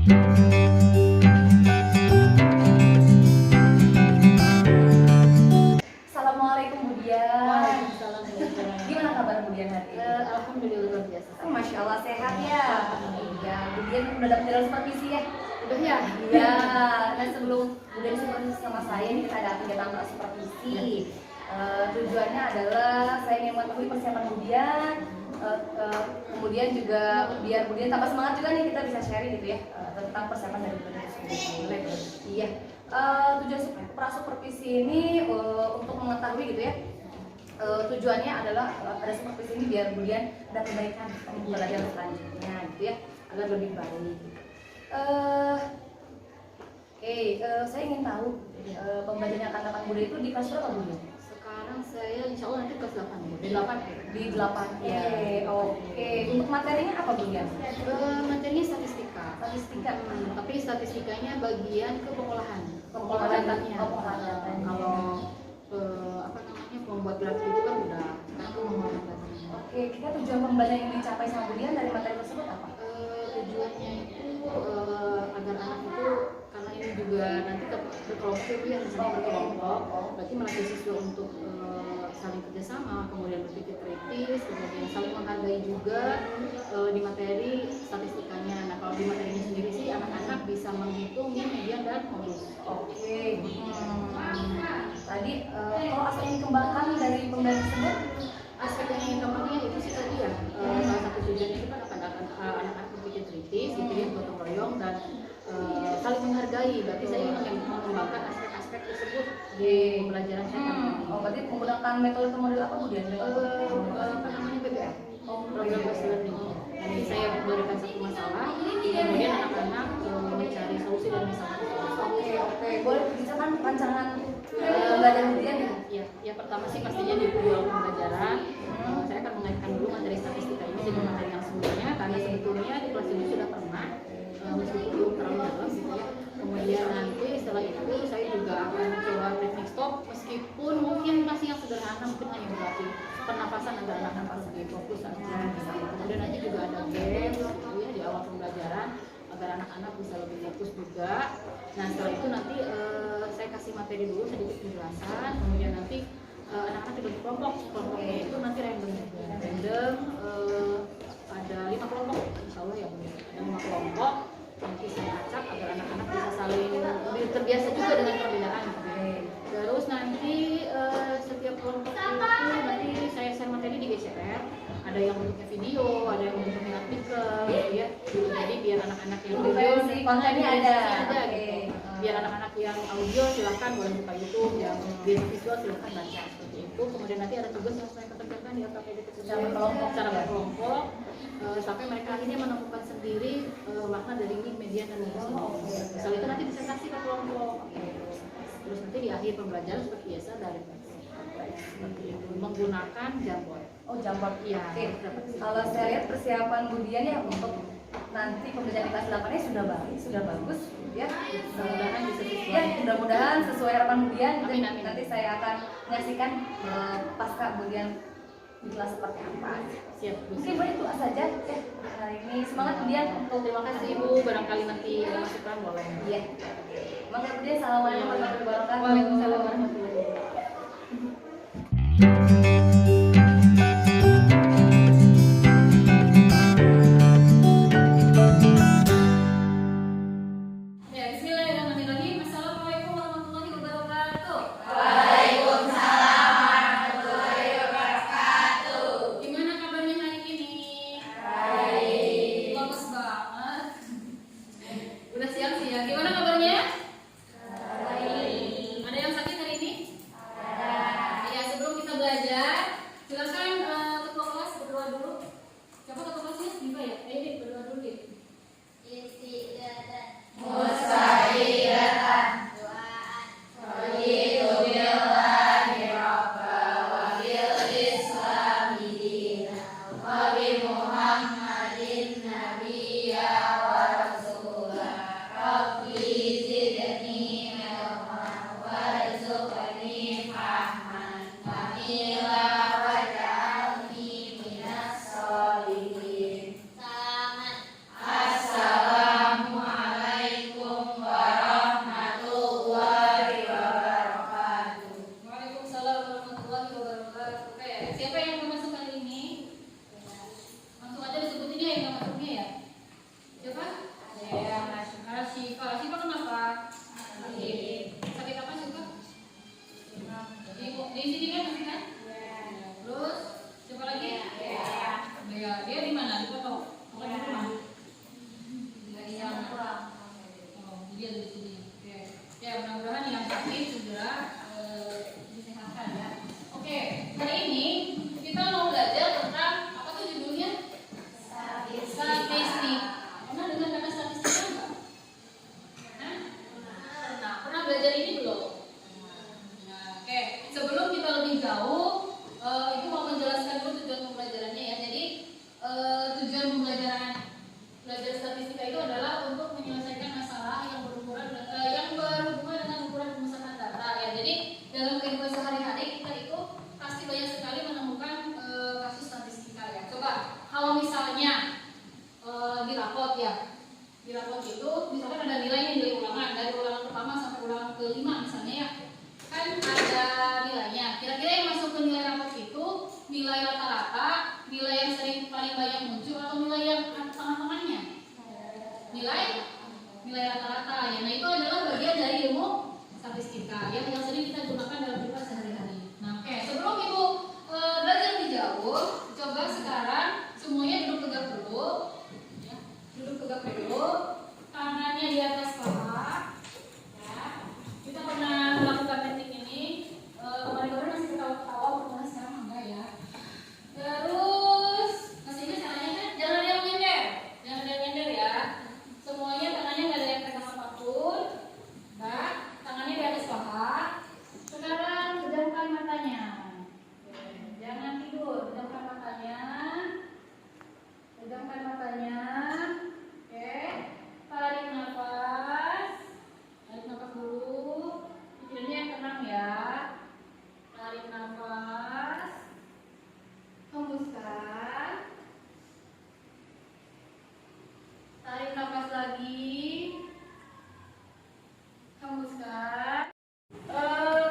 Assalamualaikum Bu Dian. Waalaikumsalam. Gimana kabar Bu Dian hari ini? Alhamdulillah luar biasa. Masya Allah sehat ya. Iya, Bu Dian udah dapat jalur supervisi ya? Udah ya? Iya. Dan sebelum Bu Dian supervisi sama saya, ini kita ada kegiatan supervisi. Tujuannya adalah saya ingin mengetahui persiapan Bu Dian. Kemudian juga biar Bu Dian tambah semangat juga nih, kita bisa sharing gitu ya tentang persiapan dari Bu Dian sendiri. Iya. Tujuan supervisi ini untuk mengetahui gitu ya. Tujuannya adalah ada supervisi ini biar Bu Dian ada perbaikan untuk belajar selanjutnya gitu ya, agar lebih baik. Saya ingin tahu pembelajaran yang akan datang Bu Dian itu di kelas berapa Bu Dian? Sekarang saya insya Allah nanti kelas 8 Bu. Di 8 ya? Di 8. Oke. Untuk materinya apa Bu Dian? Materinya statistika. Statistika. Tapi statistikanya bagian ke pengolahan. Pengolahan datanya. pengolahan datanya. Kalau membuat grafik itu kan udah aku mengolahan datanya. Oke, kita tujuan pembelajaran yang dicapai sama Bu Dian dari materi tersebut apa? Tujuannya itu agar anak itu, karena ini juga nanti berkelompok ya, misalnya berkelompok, berarti melatih siswa untuk saling kerjasama, kemudian berpikir kritis, kemudian saling menghargai juga di materi statistikanya. Nah kalau di materi ini sendiri sih anak-anak bisa menghitung median dan modus. Oke. Tadi kalau aspek yang dikembangkan dari pembelajaran tersebut, Aspek yang ingin kembangnya itu sih tadi ya, salah satu tujuannya itu kan anak-anak berpikir kritis, gitu ya, gotong royong dan saling menghargai. Berarti saya ingin mengembangkan aspek-aspek tersebut di pembelajaran saya. berarti menggunakan metode model apa Bu Dian? PBL, program based learning. Jadi saya memberikan satu masalah, kemudian anak-anak mencari solusi dari masalah tersebut. Oke. Boleh diceritakan rancangan pembelajaran Bu Dian ya? Ya, yang pertama sih pastinya di awal pembelajaran saya akan mengaitkan dulu materi statistika ini dengan materi yang sebelumnya, karena sebetulnya di kelas ini sudah pernah meskipun belum terlalu dalam gitu ya. Kemudian nanti setelah itu saya juga akan mencoba teknik stop, meskipun mungkin masih yang sederhana, mungkin hanya berarti pernapasan agar anak-anak lebih fokus aja. Kemudian nanti juga ada game ya di awal pembelajaran agar anak-anak bisa lebih fokus juga. Nah setelah itu nanti saya kasih materi dulu sedikit penjelasan, kemudian nanti anak-anak dibagi kelompoknya itu nanti random ada 5 kelompok insya Allah ya Bu. Ada 5 kelompok, nanti saya acak agar anak-anak bisa saling lebih terbiasa juga dengan perbedaan. Terus nanti setiap kelompok itu nanti saya share materi di GCR, ada yang bentuknya video, ada yang bentuknya artikel gitu ya. Jadi biar anak-anak yang video kontennya ada gitu. Biar anak-anak yang audio silahkan boleh buka YouTube, yang visual silahkan baca seperti itu. Kemudian nanti ada tugas yang saya kerjakan di LKPD secara berkelompok sampai mereka akhirnya menemukan sendiri makna dari median dan modus. Misalnya itu nanti disertasi ke kelompok. Terus nanti di akhir pembelajaran seperti biasa dari seperti itu menggunakan Jamboard. Jamboard. Iya. Oke. Kalau saya lihat persiapan Bu Dian ya untuk nanti pembelajaran di kelas 8-nya sudah baik, sudah bagus ya. Mudah-mudahan bisa sesuai. Ya, mudah-mudahan sesuai harapan Bu Dian. Amin. Nanti saya akan menyaksikan pasca Bu Dian di kelas seperti apa. Siap. Mungkin boleh itu saja ya hari ini. Semangat Bu Dian untuk Terima kasih Ibu, barangkali nanti ada masukan boleh. Iya. Semoga Bu Dian. Assalamualaikum warahmatullahi wabarakatuh. Waalaikumsalam warahmatullahi wabarakatuh. dia di sini. Oke. Ya, mudah-mudahan yang sakit segera disehatkan ya. Oke, hari ini kita mau belajar tentang apa tuh judulnya? Statistik. Pernah dengar kata statistika enggak? Nah, pernah belajar ini belum? Nah, oke. Sebelum kita lebih jauh, Ibu mau menjelaskan dulu tujuan pembelajarannya ya. Jadi tujuan pembelajaran belajar statistika itu adalah untuk menyelesaikan masalah yang berhubungan dengan ukuran pemusatan data ya. Jadi dalam kehidupan sehari-hari kita itu pasti banyak sekali menemukan kasus statistika ya. Coba kalau misalnya di rapot ya, di rapot itu misalkan ada nilainya, nilai ulangan dari ulangan pertama sampai ulangan kelima misalnya ya, kan ada nilainya. Kira-kira yang masuk ke nilai rapot itu nilai rata-rata, nilai yang sering paling banyak muncul, atau nilai yang tengah-tengahnya? Nilai rata-rata ya. Nah, itu adalah bagian dari ilmu statistika yang sering kita gunakan dalam kehidupan sehari-hari. Nah, oke, sebelum Ibu belajar lebih jauh, coba sekarang semuanya duduk tegak dulu ya. Duduk tegak dulu, tangannya di atas paha ya. Kita pernah melakukan teknik ini kemarin-kemarin, masih ketawa-ketawa, pernah sekarang enggak ya. Terus masih ingat caranya kan? Jangan ada yang nyender ya. Semuanya tangannya nggak ada yang pegang apapun. Nah, tangannya di atas paha. Sekarang pejamkan matanya. Jangan tidur, pejamkan matanya. Pejamkan matanya. Oke. Tarik nafas. Tarik nafas dulu. Pikirannya yang tenang ya. Tarik nafas. Hembuskan. Tarik nafas lagi. Hembuskan.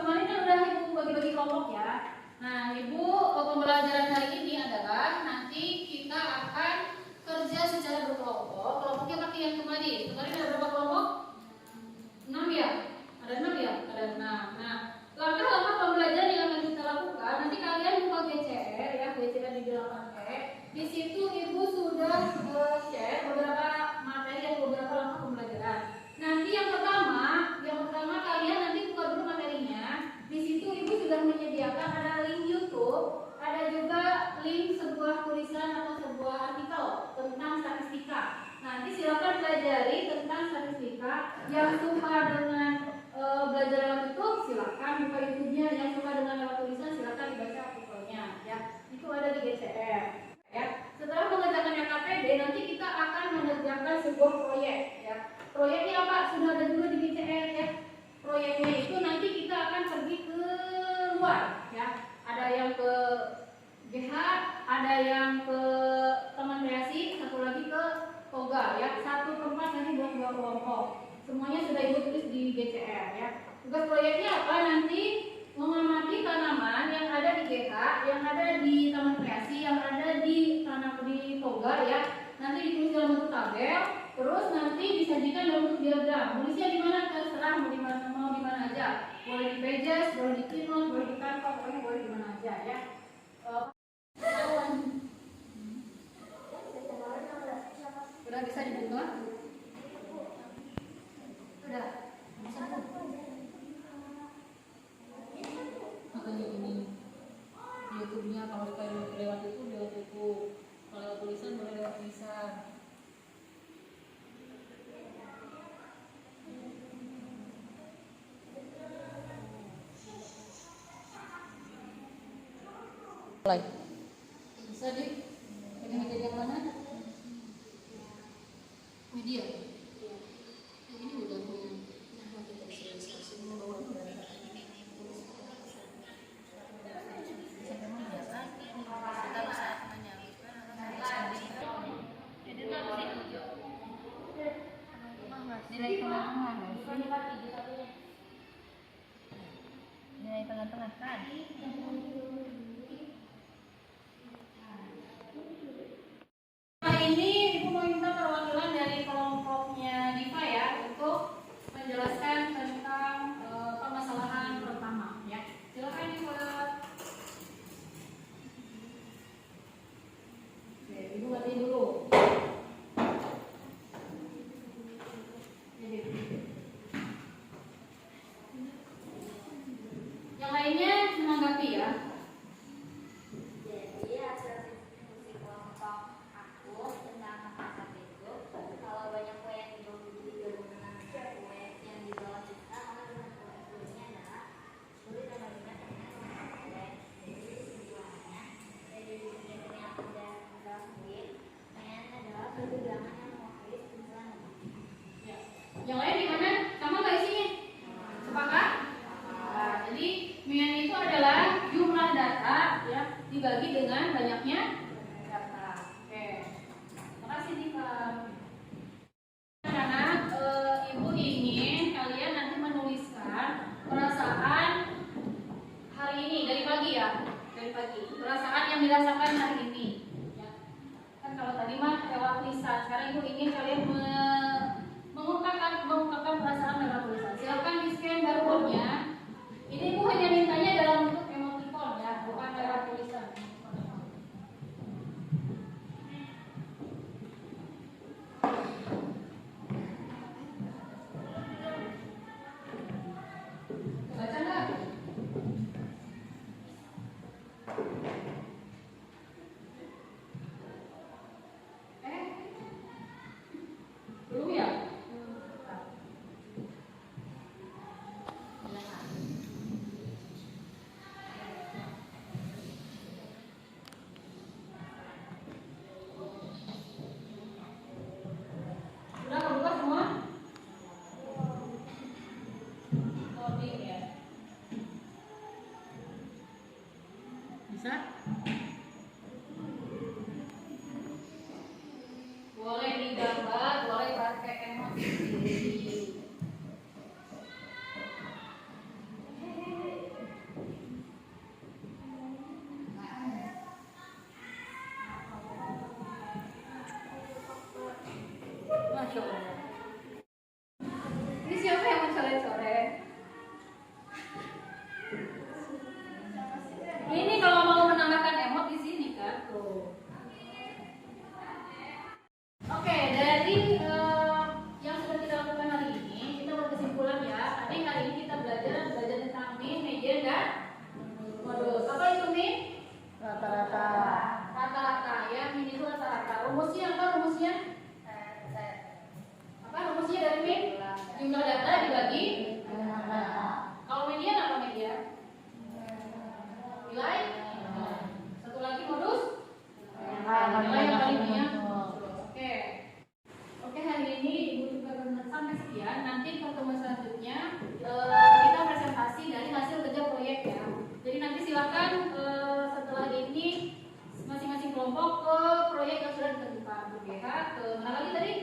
Kemarin kan udah Ibu bagi-bagi kelompok ya. Nah, Ibu pembelajaran hari ini adalah nanti kita akan kerja secara berkelompok. Kelompoknya pakai yang kemarin. Kemarin ada berapa kelompok? 6 ya? Ada 6 ya? Ada 6. Nah, langkah-langkah pembelajaran yang akan kita lakukan, nanti kalian buka GCR ya, GCR di 8E. Di situ Ibu sudah share beberapa materi dan beberapa langkah pembelajaran. Nanti yang pertama kalian nanti buka dulu materinya. Di situ Ibu sudah menyediakan ada link YouTube, ada juga link sebuah tulisan atau sebuah artikel tentang statistika. Nanti silakan pelajari tentang statistika. Yang suka dengan belajar lewat YouTube silakan buka YouTube-nya, yang suka dengan lewat tulisan silakan dibaca artikelnya ya. Itu ada di GCR ya. Setelah mengerjakan KPD nanti kita akan mengerjakan sebuah proyek ya. Proyeknya apa? Sudah ada juga di GCR ya. Proyeknya itu nanti kita akan pergi ke luar ya. Ada yang ke GH, ada yang ke Taman Kreasi, satu lagi ke Toga ya. Satu tempat nanti buat 2 kelompok. Semuanya sudah Ibu tulis di GCR ya. Tugas proyeknya apa? Nanti mengamati tanaman yang ada di GH, yang ada di Taman Kreasi, yang ada di Toga ya. Nanti ditulis dalam bentuk tabel, terus nanti disajikan dalam bentuk diagram. Tulisnya di mana terserah, mau di mana aja. Boleh di Pages, boleh di Keynote, boleh di Canva, pokoknya boleh di mana aja ya. Udah bisa dibuka? Udah. Makanya ini YouTube-nya kalau lewat itu lewat YouTube, kalau lewat tulisan boleh lewat tulisan. Bisa di media yang mana? Media. Ini udah nilai tengah-tengah kan? Ini Ibu mau minta perwakilan dari kelompoknya Diva ya untuk menjelaskan tentang permasalahan pertama ya. Silakan Diva. Oke, Ibu ganti dulu. Jadi. Yang lain gimana? Sama nggak isinya? Sepakat? Nah, jadi MIAN itu adalah jumlah data ya dibagi dengan banyaknya data. Oke. Makasih nih Kak. Anak-anak, Ibu ingin kalian nanti menuliskan perasaan hari ini dari pagi ya, dari pagi. Perasaan yang dirasakan hari ini. Ya. Kan kalau tadi mah lewat lisan, sekarang Ibu ingin kalian mengungkapkan perasaan lewat tulisan. Silakan di scan barcode-nya. Ini Ibu hanya mintanya dalam bentuk emoticon ya, bukan lewat tulisan. Baca nggak? Belum ya? Sudah kebuka semua? Loading ya. Bisa? Boleh digambar, boleh pakai emoji. Masya Allah. Ini siapa yang mau coret-coret? Ini kalau mau menambahkan emot di sini kan, tuh. Oke, dari yang sudah kita lakukan hari ini, kita berkesimpulan ya. Tadi hari ini kita belajar tentang mean, median, dan modus. Apa itu mean? Rata-rata. Rata-rata ya, mean itu rata-rata. Rumusnya apa rumusnya? Apa rumusnya dari mean? Jumlah data dibagi. Kalau median apa median? Nilai. Satu lagi modus. Nilai yang paling banyak. Oke, hari ini Ibu juga sampai sekian. Nanti pertemuan selanjutnya kita presentasi dari hasil kerja proyek ya. Jadi nanti silakan setelah ini masing-masing kelompok ke proyek yang sudah ditentukan. BPH ke mana lagi tadi?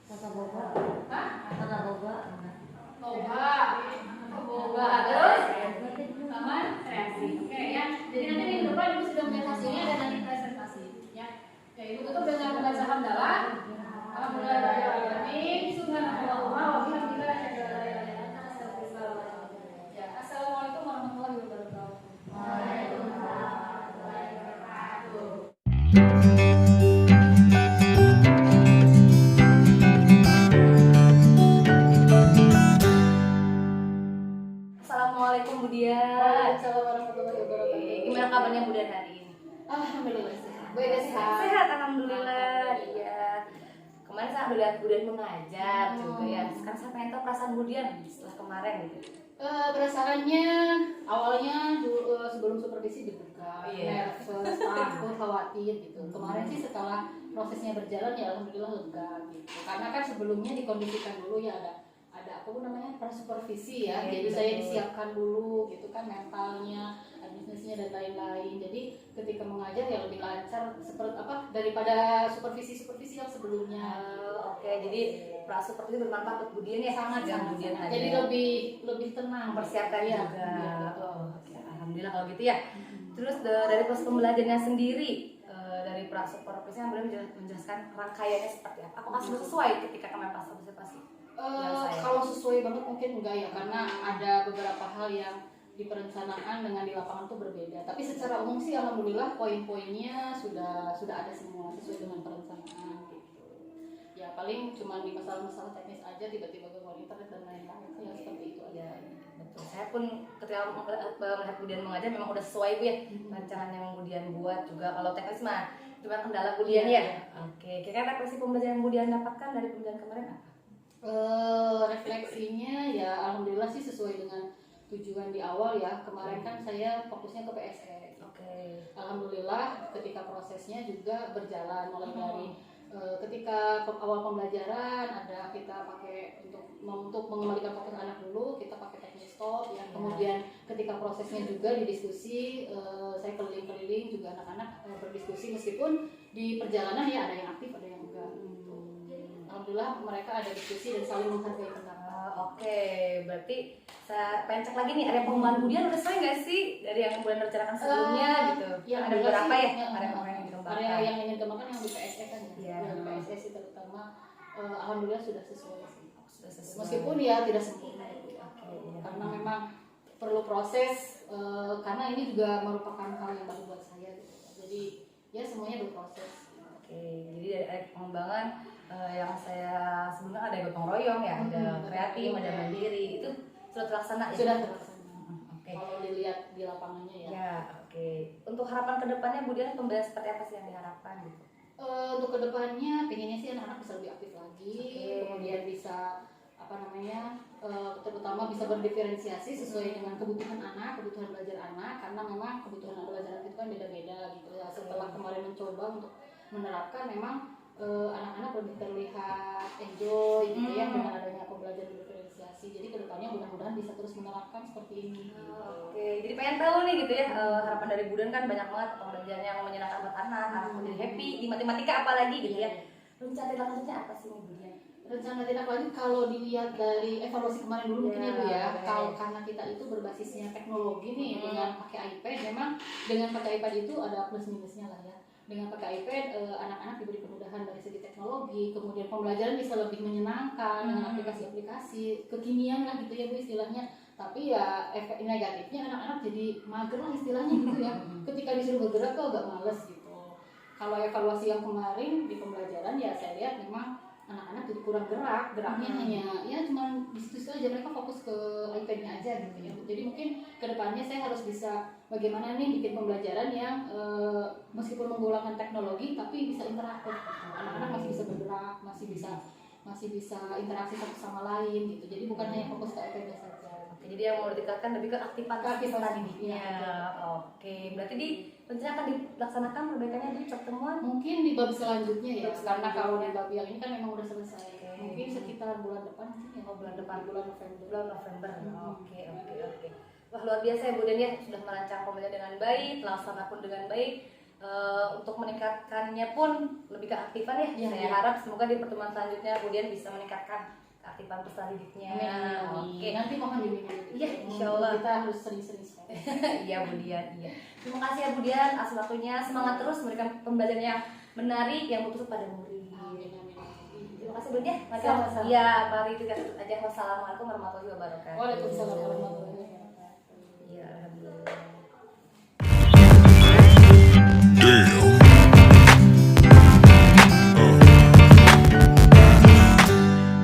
Tata boga. Hah? Tata boga. Boga. Terus sama kreasi. Oke ya. Jadi nanti minggu depan Ibu sudah melihat hasilnya dan nanti presentasi ya. Ya, Ibu tutup dengan membaca hamdalah. Alhamdulillahirrahmanirrahim. Subhanallahumma wa bihamdika asyhadu an la ilaha illa anta astaghfiruka wa atubu ilaik. Ya, assalamualaikum warahmatullahi wabarakatuh. Waalaikumsalam warahmatullahi wabarakatuh. Assalamualaikum Bu Dian. Waalaikumsalam warahmatullahi wabarakatuh. Gimana kabarnya Bu Dian hari ini? Alhamdulillah sehat. Bu Ida sehat. Sehat, alhamdulillah. Iya. Kemarin saya udah lihat Bu Dian mengajar juga ya. Sekarang saya pengen tahu perasaan Bu Dian setelah kemarin gitu. Perasaannya awalnya sebelum supervisi deg-degan, Iya. nervous, takut, khawatir gitu. Kemarin sih setelah prosesnya berjalan ya alhamdulillah lega gitu. Karena kan sebelumnya dikondisikan dulu ya ada apa namanya prasupervisi ya. Iya, Jadi betul. saya disiapkan dulu gitu kan mentalnya, administrasinya dan lain-lain. Jadi ketika mengajar ya lebih lancar seperti apa daripada supervisi yang sebelumnya. Oke, jadi seperti itu bermanfaat untuk Bu Dian ya. Sangat yang Bu Dian jadi ada. lebih tenang Mempersiapkan ya, juga. iya, betul. Oh, oke, alhamdulillah kalau gitu ya. Terus dari proses pembelajarannya sendiri, dari prasupervisi yang boleh menjelaskan rangkaiannya seperti apa? Apakah sudah sesuai ketika kemarin pas observasi? Kalau sesuai banget mungkin enggak ya, karena ada beberapa hal yang diperencanakan dengan di lapangan tuh berbeda. Tapi secara umum sih alhamdulillah poin-poinnya sudah ada semua sesuai dengan perencanaan gitu. Ya paling cuma di masalah-masalah teknis aja tiba-tiba gangguan internet dan lain-lain ya seperti itu aja. Betul. Saya pun ketika melihat Bu Dian mengajar memang udah sesuai Bu ya. Rancangan yang Bu Dian buat juga. Kalau teknis mah cuma kendala Bu Dian ya. Oke, kira-kira refleksi pembelajaran yang Bu Dian dapatkan dari pembelajaran kemarin apa? Refleksinya ya alhamdulillah sih sesuai dengan tujuan di awal ya. Kemarin kan saya fokusnya ke PSE. Oke. Alhamdulillah ketika prosesnya juga berjalan mulai dari ketika awal pembelajaran ada kita pakai untuk mengembalikan fokus anak dulu kita pakai teknik stop ya. Kemudian ketika prosesnya juga didiskusi, saya keliling-keliling juga anak-anak berdiskusi meskipun di perjalanan ya ada yang aktif ada yang enggak gitu. Alhamdulillah mereka ada diskusi dan saling menghargai pendapat. Oke, berarti saya pengen cek lagi nih, ada pengembangan kemudian udah selesai nggak sih dari yang Budian rencanakan sebelumnya gitu? Yang Ada beberapa sih, ya, area yang dikembangkan. Area yang ingin dikembangkan yang di PSE kan ya. Yang Yang PSE terutama alhamdulillah sudah sesuai sih. Sudah sesuai. Meskipun ya tidak sempurna itu. Iya. Karena memang perlu proses karena ini juga merupakan hal yang baru buat saya gitu. Jadi ya semuanya berproses. Oke, jadi dari area pengembangan yang saya sebelumnya ada gotong royong ya, ada kreatif, ada mandiri, itu sudah terlaksana ya? Sudah terlaksana. Oke. Kalau dilihat di lapangannya ya. Ya, oke. Untuk harapan kedepannya Budian pembelajaran seperti apa sih yang diharapkan gitu? Untuk kedepannya pengennya sih anak-anak bisa lebih aktif lagi, kemudian bisa terutama bisa berdiferensiasi sesuai dengan kebutuhan anak, kebutuhan belajar anak, karena memang kebutuhan belajar anak itu kan beda-beda gitu ya. Setelah kemarin mencoba untuk menerapkan memang anak-anak lebih terlihat enjoy gitu ya dengan adanya pembelajaran diferensiasi. Jadi kedepannya mudah-mudahan bisa terus menerapkan seperti ini. Oke, jadi pengen tahu nih gitu ya, harapan dari Budian kan banyak banget pembelajaran yang menyenangkan buat anak menjadi happy di matematika apalagi gitu ya. Rencana selanjutnya apa sih nih Budian? Rencana tindak lanjut kalau dilihat dari evaluasi kemarin dulu mungkin ya Bu ya, kalau karena kita itu berbasisnya teknologi nih dengan pakai iPad, memang dengan pakai iPad itu ada plus minusnya lah ya. Dengan pakai iPad anak-anak diberi kemudahan dari segi teknologi, kemudian pembelajaran bisa lebih menyenangkan dengan aplikasi-aplikasi kekinian lah gitu ya Bu istilahnya. Tapi ya efek negatifnya anak-anak jadi mager lah istilahnya gitu ya. Ketika disuruh bergerak tuh agak males gitu. Kalau evaluasi yang kemarin di pembelajaran ya saya lihat memang anak-anak jadi kurang geraknya hanya ya cuma di situ aja, mereka fokus ke iPad-nya aja gitu ya. Jadi mungkin kedepannya saya harus bisa bagaimana nih bikin pembelajaran yang meskipun menggunakan teknologi tapi bisa interaktif. Anak-anak masih bisa bergerak, masih bisa interaksi satu sama lain gitu. Jadi bukan hanya fokus ke iPad saja. Oke, jadi yang mau ditingkatkan lebih ke aktivitas tadiknya. Oke, berarti rencana akan dilaksanakan perbaikannya di pertemuan mungkin di bab selanjutnya ya, karena kalau di bab yang ini kan memang udah selesai. Mungkin sekitar bulan depan mungkin ya. bulan depan, bulan November. Oke. Wah, luar biasa ya Budian ya, sudah merancang pembelajaran dengan baik, laksana pun dengan baik. Untuk meningkatkannya pun lebih keaktifan ya. Saya harap semoga di pertemuan selanjutnya Budian bisa meningkatkan keaktifan peserta didiknya. Oke. Nanti mohon diminum. Iya, insyaallah. Kita harus sering-sering sekali. Iya Budian, iya. Terima kasih ya Budian atas waktunya. Semangat terus memberikan pembelajaran yang menarik yang bertusuk pada murid. Terima kasih Budian ya. Sama-sama. Iya, mari kita tutup aja. Wassalamualaikum warahmatullahi wabarakatuh. Waalaikumsalam.